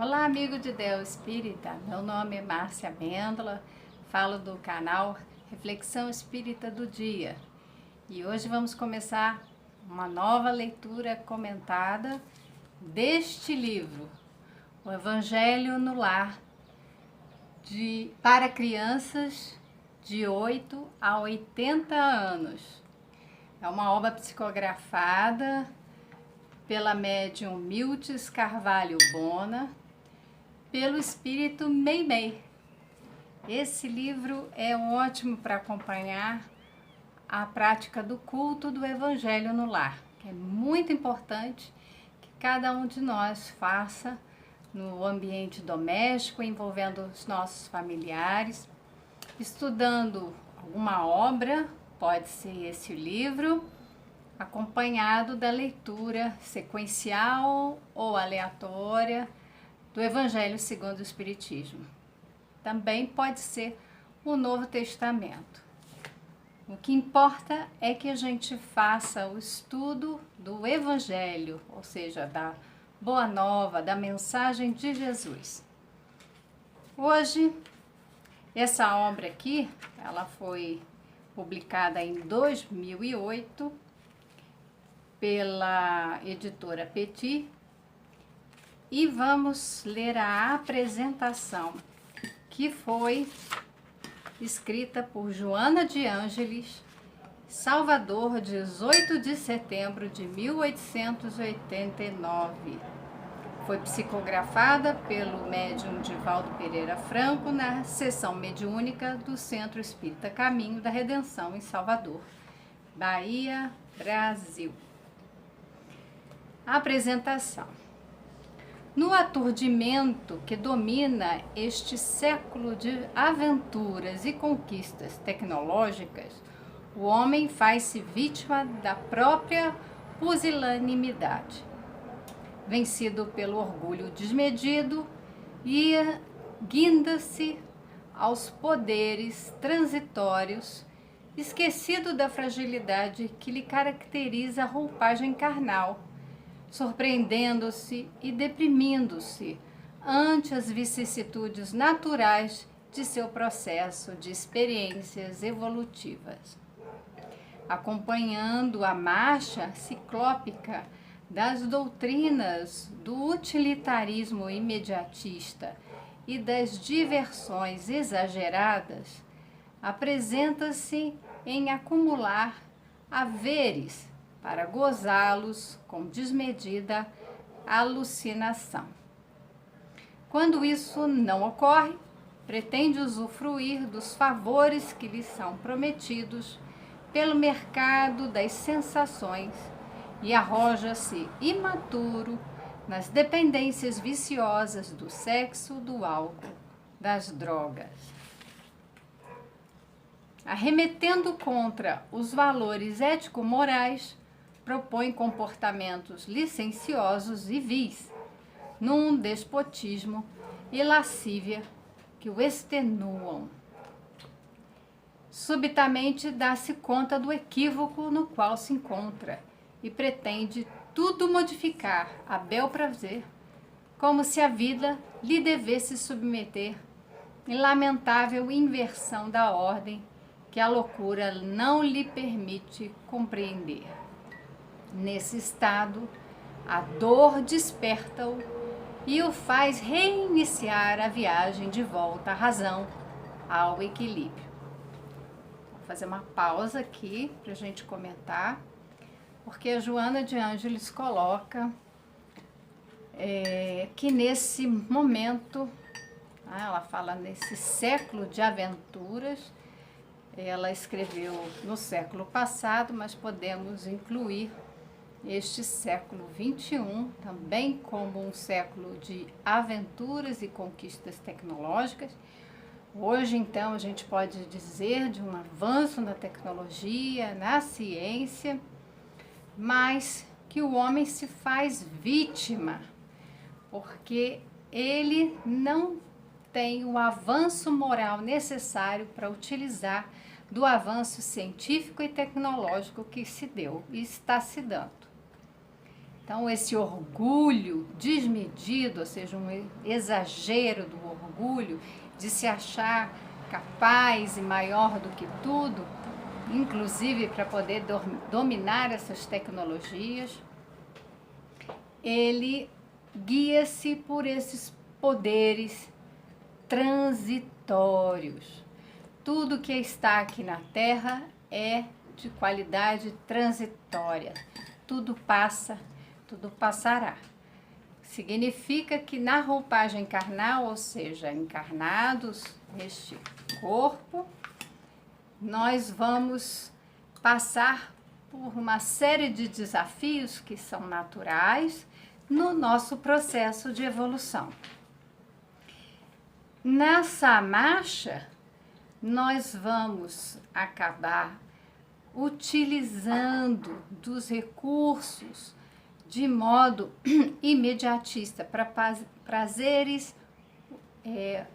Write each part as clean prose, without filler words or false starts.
Olá, amigo de Deus Espírita. Meu nome é Márcia Mêndola, falo do canal Reflexão Espírita do Dia. E hoje vamos começar uma nova leitura comentada deste livro, O Evangelho no Lar, para crianças de 8 a 80 anos. É uma obra psicografada pela médium Miltes Carvalho Bona, pelo espírito Meimei. Esse livro é ótimo para acompanhar a prática do culto do Evangelho no lar, que é muito importante que cada um de nós faça no ambiente doméstico, envolvendo os nossos familiares, estudando alguma obra, pode ser esse livro, acompanhado da leitura sequencial ou aleatória do Evangelho segundo o Espiritismo. Também pode ser o Novo Testamento. O que importa é que a gente faça o estudo do Evangelho, ou seja, da Boa Nova, da mensagem de Jesus. Hoje, essa obra aqui, ela foi publicada em 2008 pela editora Petit, e vamos ler a apresentação, que foi escrita por Joana de Ângeles, Salvador, 18 de setembro de 1889. Foi psicografada pelo médium Divaldo Pereira Franco na sessão mediúnica do Centro Espírita Caminho da Redenção em Salvador, Bahia, Brasil. Apresentação. No aturdimento que domina este século de aventuras e conquistas tecnológicas, o homem faz-se vítima da própria pusilanimidade. Vencido pelo orgulho desmedido, e guinda-se aos poderes transitórios, esquecido da fragilidade que lhe caracteriza a roupagem carnal, surpreendendo-se e deprimindo-se ante as vicissitudes naturais de seu processo de experiências evolutivas. Acompanhando a marcha ciclópica das doutrinas do utilitarismo imediatista e das diversões exageradas, apresenta-se em acumular haveres para gozá-los com desmedida alucinação. Quando isso não ocorre, pretende usufruir dos favores que lhe são prometidos pelo mercado das sensações e arroja-se imaturo nas dependências viciosas do sexo, do álcool, das drogas. Arremetendo contra os valores ético-morais, propõe comportamentos licenciosos e vis, num despotismo e lascívia que o extenuam. Subitamente dá-se conta do equívoco no qual se encontra e pretende tudo modificar a bel prazer, como se a vida lhe devesse submeter em lamentável inversão da ordem que a loucura não lhe permite compreender. Nesse estado, a dor desperta-o e o faz reiniciar a viagem de volta à razão, ao equilíbrio. Vou fazer uma pausa aqui para a gente comentar, porque a Joana de Ângeles coloca que nesse momento, ela fala nesse século de aventuras, ela escreveu no século passado, mas podemos incluir este século XXI também como um século de aventuras e conquistas tecnológicas. Hoje, então, a gente pode dizer de um avanço na tecnologia, na ciência, mas que o homem se faz vítima, porque ele não tem o avanço moral necessário para utilizar do avanço científico e tecnológico que se deu e está se dando. Então, esse orgulho desmedido, ou seja, um exagero do orgulho, de se achar capaz e maior do que tudo, inclusive para poder dominar essas tecnologias, ele guia-se por esses poderes transitórios. Tudo que está aqui na Terra é de qualidade transitória. Tudo passa, tudo passará. Significa que na roupagem carnal, ou seja, encarnados neste corpo, nós vamos passar por uma série de desafios que são naturais no nosso processo de evolução. Nessa marcha, nós vamos acabar utilizando dos recursos de modo imediatista, para prazeres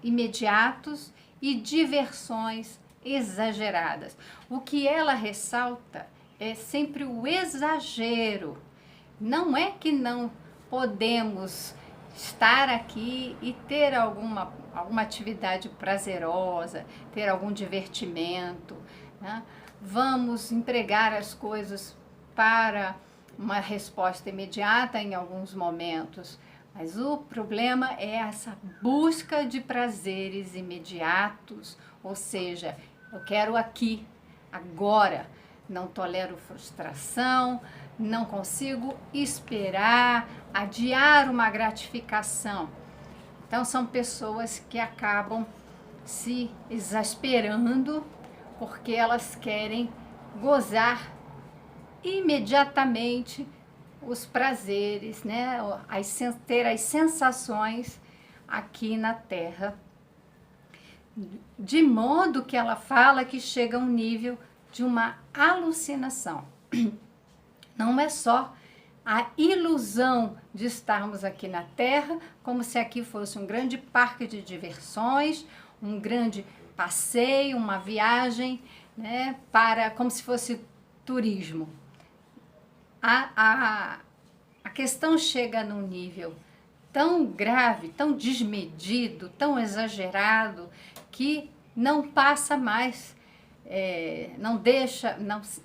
imediatos e diversões exageradas. O que ela ressalta é sempre o exagero. Não é que não podemos estar aqui e ter alguma atividade prazerosa, ter algum divertimento, né? Vamos empregar as coisas para uma resposta imediata em alguns momentos, mas o problema é essa busca de prazeres imediatos, ou seja, eu quero aqui, agora, não tolero frustração, não consigo esperar, adiar uma gratificação. Então, são pessoas que acabam se exasperando porque elas querem gozar imediatamente os prazeres, né? Ter as sensações aqui na Terra. De modo que ela fala que chega a um nível de uma alucinação. Não é só a ilusão de estarmos aqui na Terra, como se aqui fosse um grande parque de diversões, um grande passeio, uma viagem, né, como se fosse turismo. A questão chega num nível tão grave, tão desmedido, tão exagerado, que não passa mais,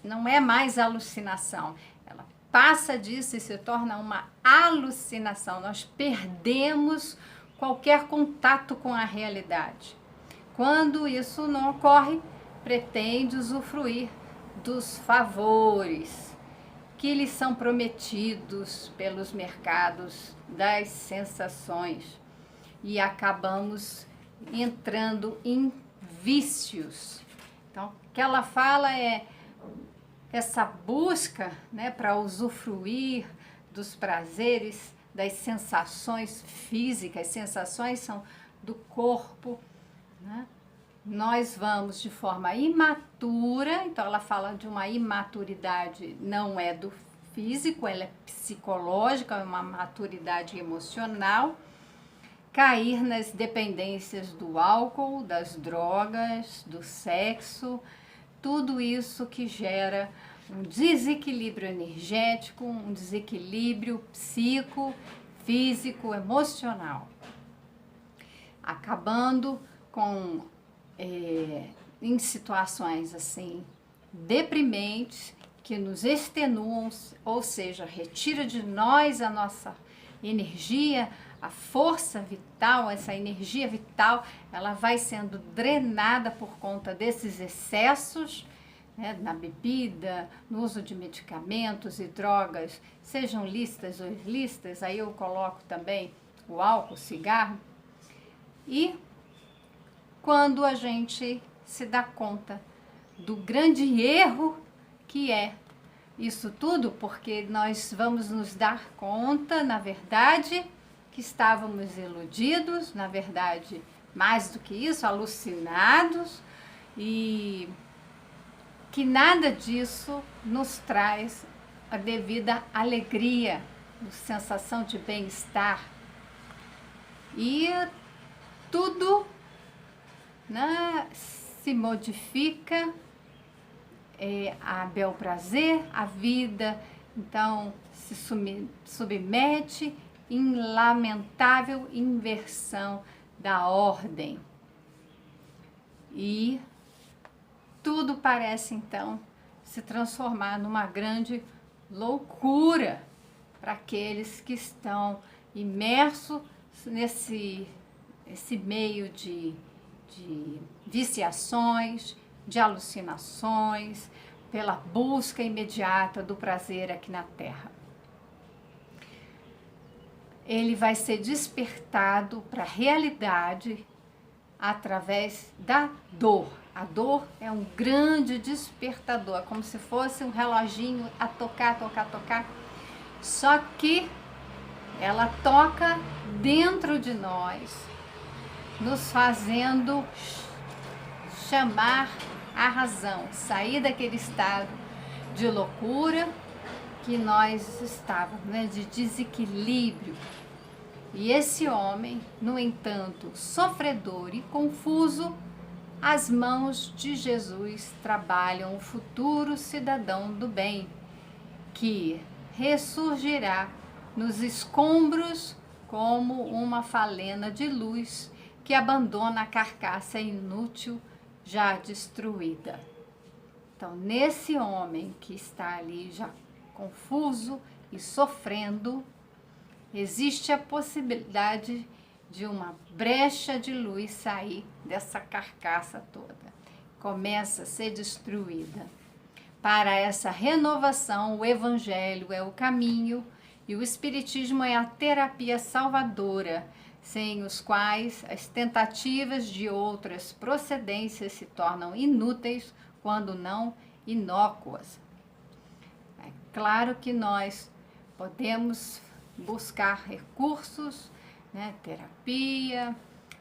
não é mais alucinação. Ela passa disso e se torna uma alucinação. Nós perdemos qualquer contato com a realidade. Quando isso não ocorre, pretende usufruir dos favores que lhes são prometidos pelos mercados das sensações e acabamos entrando em vícios. Então, o que ela fala é essa busca, né, para usufruir dos prazeres, das sensações físicas. Sensações são do corpo, né? Nós vamos de forma imatura, então ela fala de uma imaturidade, não é do físico, ela é psicológica, é uma maturidade emocional, cair nas dependências do álcool, das drogas, do sexo, tudo isso que gera um desequilíbrio energético, um desequilíbrio físico, emocional, acabando com em situações assim deprimentes que nos extenuam, ou seja, retira de nós a nossa energia, a força vital. Essa energia vital, ela vai sendo drenada por conta desses excessos, né, na bebida, no uso de medicamentos e drogas, sejam lícitas ou ilícitas. Aí eu coloco também o álcool, o cigarro. E quando a gente se dá conta do grande erro que é isso tudo, porque nós vamos nos dar conta, na verdade, que estávamos iludidos, na verdade, mais do que isso, alucinados, e que nada disso nos traz a devida alegria, a sensação de bem-estar. E tudo, né, se modifica a bel prazer, a vida então se submete em lamentável inversão da ordem. E tudo parece então se transformar numa grande loucura para aqueles que estão imersos nesse meio de viciações, de alucinações, pela busca imediata do prazer aqui na Terra. Ele vai ser despertado para a realidade através da dor. A dor é um grande despertador, como se fosse um reloginho a tocar, tocar, tocar. Só que ela toca dentro de nós, nos fazendo chamar a razão, sair daquele estado de loucura que nós estávamos, né, de desequilíbrio. E esse homem, no entanto, sofredor e confuso, as mãos de Jesus trabalham o futuro cidadão do bem, que ressurgirá nos escombros como uma falena de luz que abandona a carcaça inútil já destruída. Então, nesse homem que está ali já confuso e sofrendo, existe a possibilidade de uma brecha de luz sair dessa carcaça toda. Começa a ser destruída. Para essa renovação, o Evangelho é o caminho e o Espiritismo é a terapia salvadora, sem os quais as tentativas de outras procedências se tornam inúteis, quando não inócuas. É claro que nós podemos buscar recursos, né, terapia,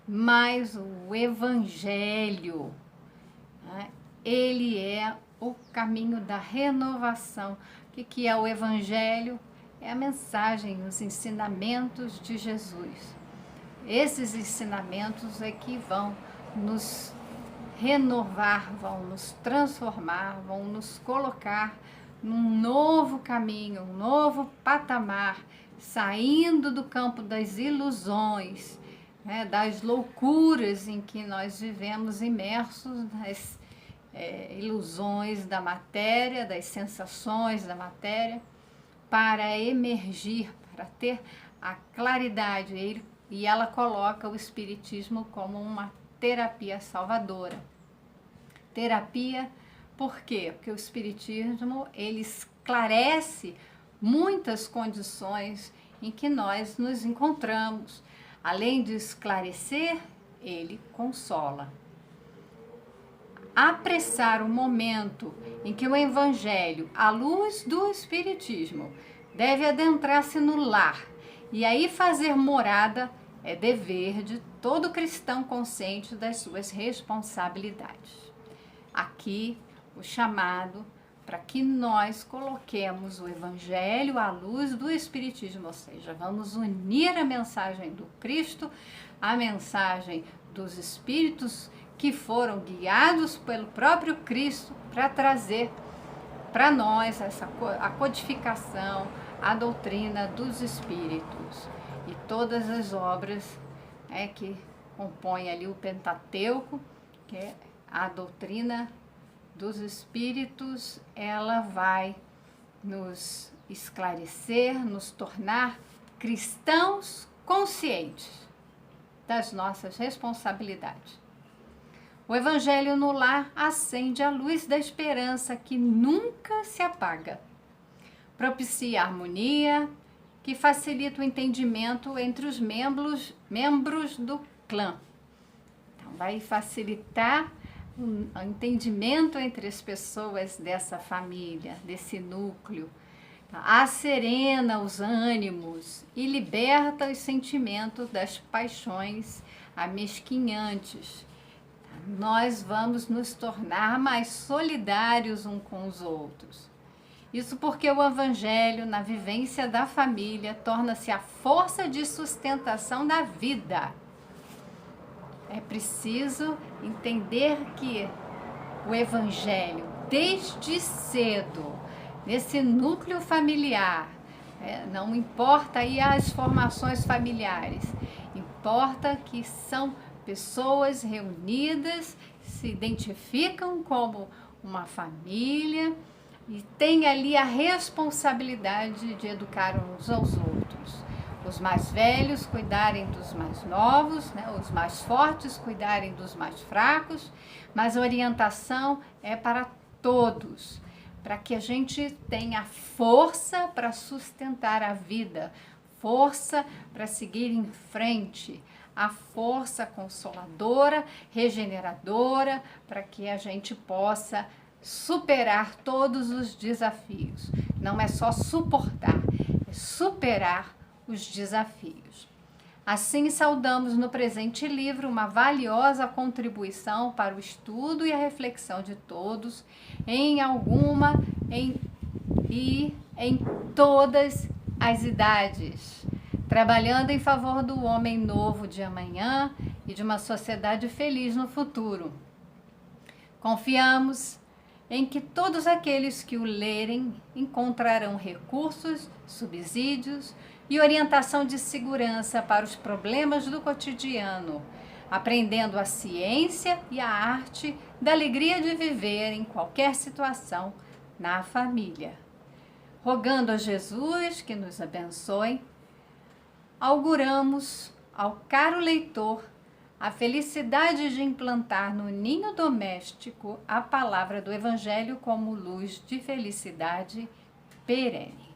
mas o Evangelho, né, ele é o caminho da renovação. O que é o Evangelho? É a mensagem, os ensinamentos de Jesus. Esses ensinamentos é que vão nos renovar, vão nos transformar, vão nos colocar num novo caminho, um novo patamar, saindo do campo das ilusões, né, das loucuras em que nós vivemos imersos nas ilusões da matéria, das sensações da matéria, para emergir, para ter a claridade. E ela coloca o Espiritismo como uma terapia salvadora. Terapia, por quê? Porque o Espiritismo, ele esclarece muitas condições em que nós nos encontramos. Além de esclarecer, ele consola. Apressar o momento em que o Evangelho, à luz do Espiritismo, deve adentrar-se no lar e aí fazer morada é dever de todo cristão consciente das suas responsabilidades. Aqui, o chamado para que nós coloquemos o Evangelho à luz do Espiritismo, ou seja, vamos unir a mensagem do Cristo, a mensagem dos Espíritos que foram guiados pelo próprio Cristo para trazer para nós a codificação, a doutrina dos Espíritos. E todas as obras que compõem ali o Pentateuco, que é a doutrina dos Espíritos, ela vai nos esclarecer, nos tornar cristãos conscientes das nossas responsabilidades. O Evangelho no lar acende a luz da esperança que nunca se apaga. Propicia a harmonia, que facilita o entendimento entre os membros do clã. Então, vai facilitar o entendimento entre as pessoas dessa família, desse núcleo. Acerena os ânimos e liberta os sentimentos das paixões amesquinhantes. Nós vamos nos tornar mais solidários uns com os outros. Isso porque o Evangelho, na vivência da família, torna-se a força de sustentação da vida. É preciso entender que o Evangelho, desde cedo, nesse núcleo familiar. Não importa aí as formações familiares, importa que são pessoas reunidas, se identificam como uma família e têm ali a responsabilidade de educar uns aos outros. Os mais velhos cuidarem dos mais novos, né? Os mais fortes cuidarem dos mais fracos, mas a orientação é para todos, para que a gente tenha força para sustentar a vida, força para seguir em frente, a força consoladora, regeneradora, para que a gente possa superar todos os desafios. Não é só suportar, é superar os desafios. Assim, saudamos no presente livro uma valiosa contribuição para o estudo e a reflexão de todos, em todas as idades, trabalhando em favor do homem novo de amanhã e de uma sociedade feliz no futuro. Confiamos em que todos aqueles que o lerem encontrarão recursos, subsídios e orientação de segurança para os problemas do cotidiano, aprendendo a ciência e a arte da alegria de viver em qualquer situação na família. Rogando a Jesus que nos abençoe, auguramos ao caro leitor a felicidade de implantar no ninho doméstico a palavra do Evangelho como luz de felicidade perene.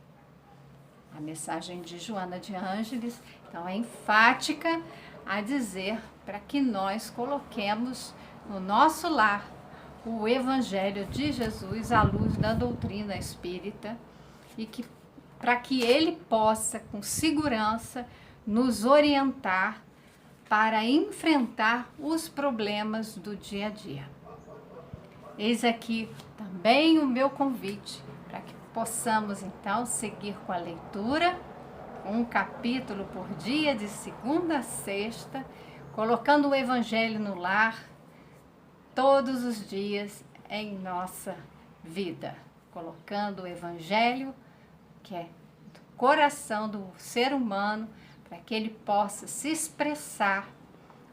A mensagem de Joana de Ângeles, então, é enfática a dizer para que nós coloquemos no nosso lar o Evangelho de Jesus à luz da doutrina espírita e que para que ele possa, com segurança, nos orientar para enfrentar os problemas do dia a dia. Eis aqui também o meu convite para que possamos, então, seguir com a leitura, um capítulo por dia, de segunda a sexta, colocando o Evangelho no lar todos os dias em nossa vida, colocando o Evangelho, que é do coração do ser humano, para que ele possa se expressar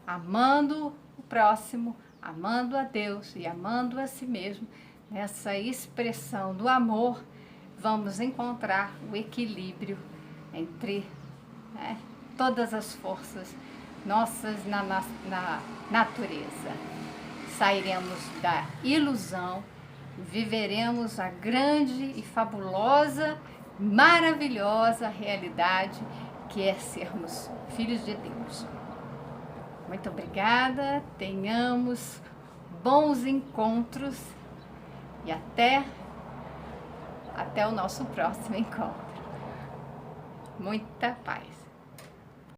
amando o próximo, amando a Deus e amando a si mesmo. Nessa expressão do amor, vamos encontrar o equilíbrio entre todas as forças nossas na natureza. Sairemos da ilusão, viveremos a grande e fabulosa, maravilhosa realidade que é sermos filhos de Deus. Muito obrigada, tenhamos bons encontros e até o nosso próximo encontro. Muita paz.